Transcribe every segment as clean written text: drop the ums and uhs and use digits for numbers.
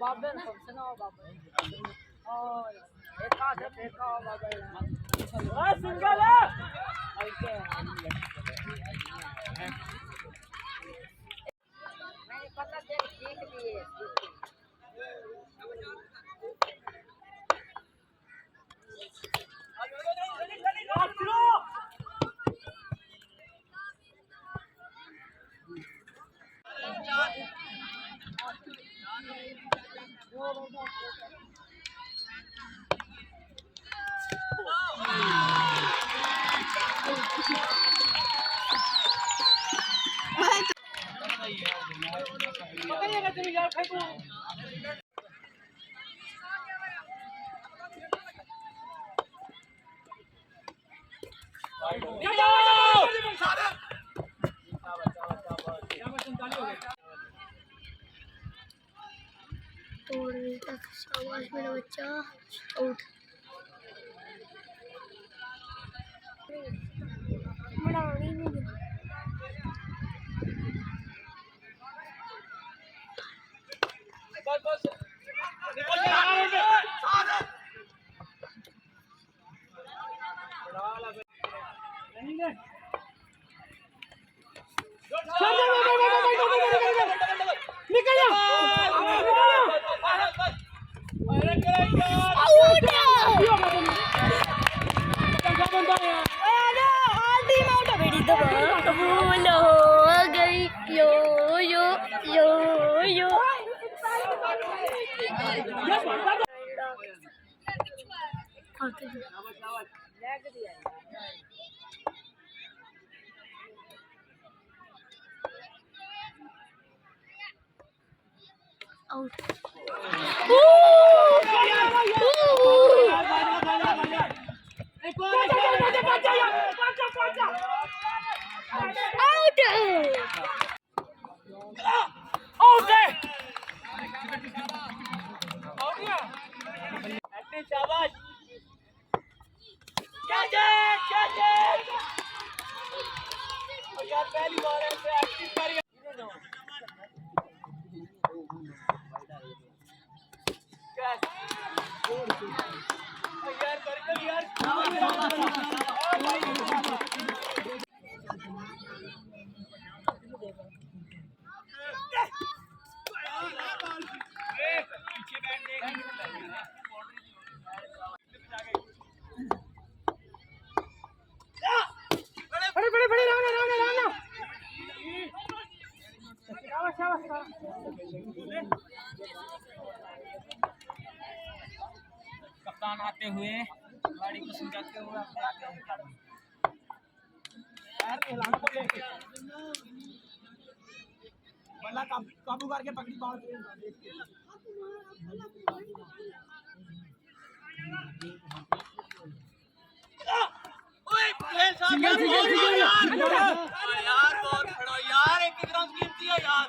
बाबे ने फंक्शन हो बाबे और एक हाथ है फेंका हो बाबे ओ सिंगल ओके मैंने पता देख देख लिए पकड़िएगा तुम यार फेंको और तक शाबाश मेरा बच्चा आउट बनानी नहीं बस बस out. शाबाश यार पहली बार ऐसे एक्टिव कर यार कर यार कप्तान आते हुए गाड़ी को समझाते हुए बल्ला काबू करके पकड़ी बात यार बहुत खड़ा यार एक रन कीमती है यार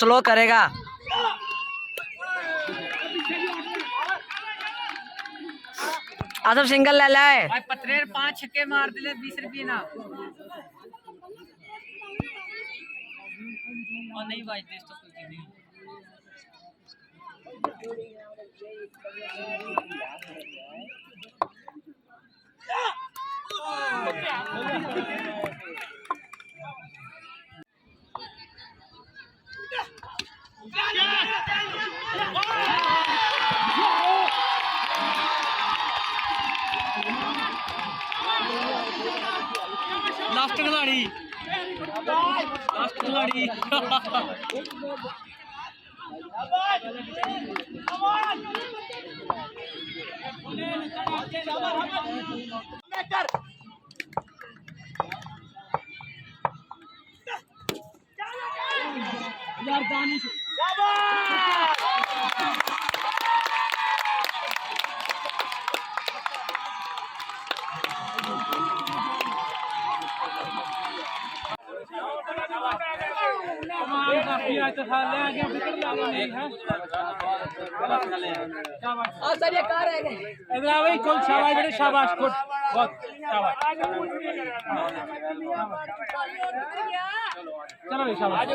स्लो करेगा। आसफ सिंगल ले लाए भाई पत्रेर 5 छक्के मार दिले 20 रुपये ना और नहीं भाई देश तो कुछ नहीं लास्ट खिलाड़ी यार दानिश शाबाश बेटे शाबाश गुड बहुत शाबाश चलो भाई शाबाश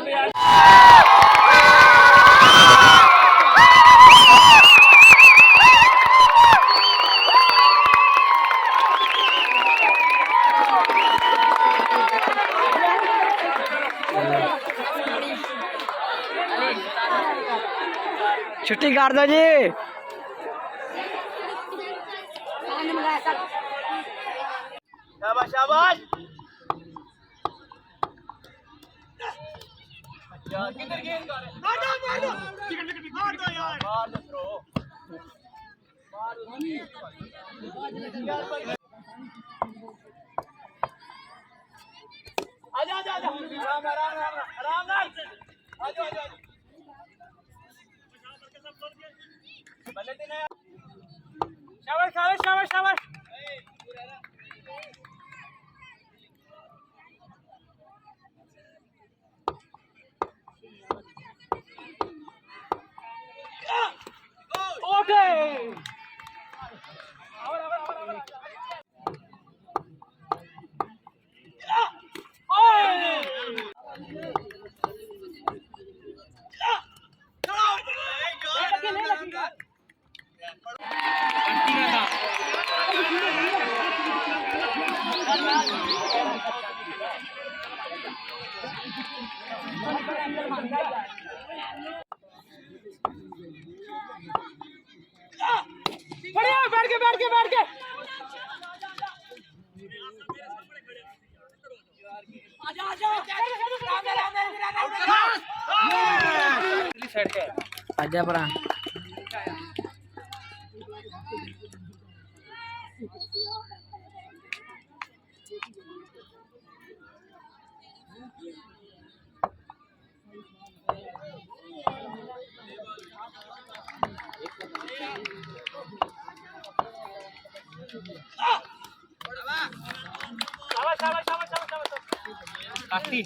छुट्टी कर दो जी शाबाश शाबाश किधर गेंद मार मार दो मार दो यार मार दो थ्रो मार दो आजा आजा आजा आराम आराम आराम आजा आजा बल्ले देना शाबाश शाबाश शाबाश शाबाश बढ़िया बैठ के आजा आजा आजा परा काटी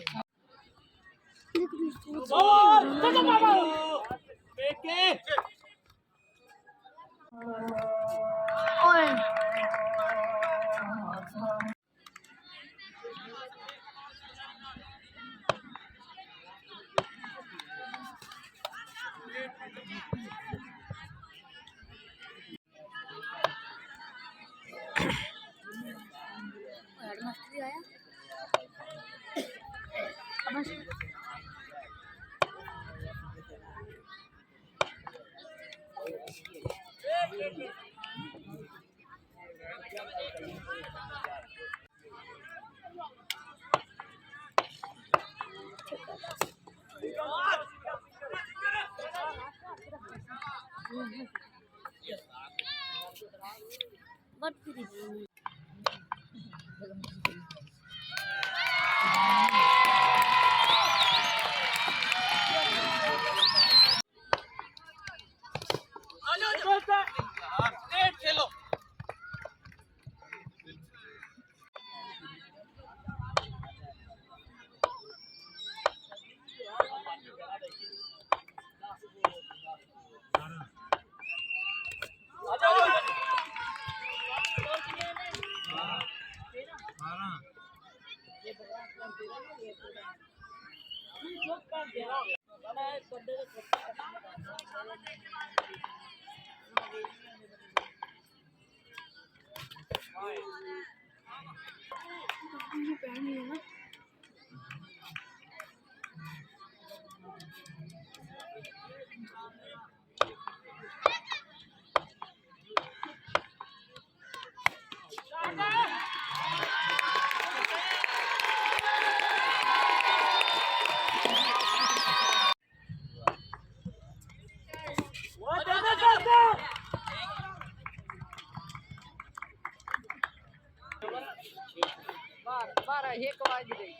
What did it do? चुप कर दे बड़ा एक बंदे को बारह एक वाज गई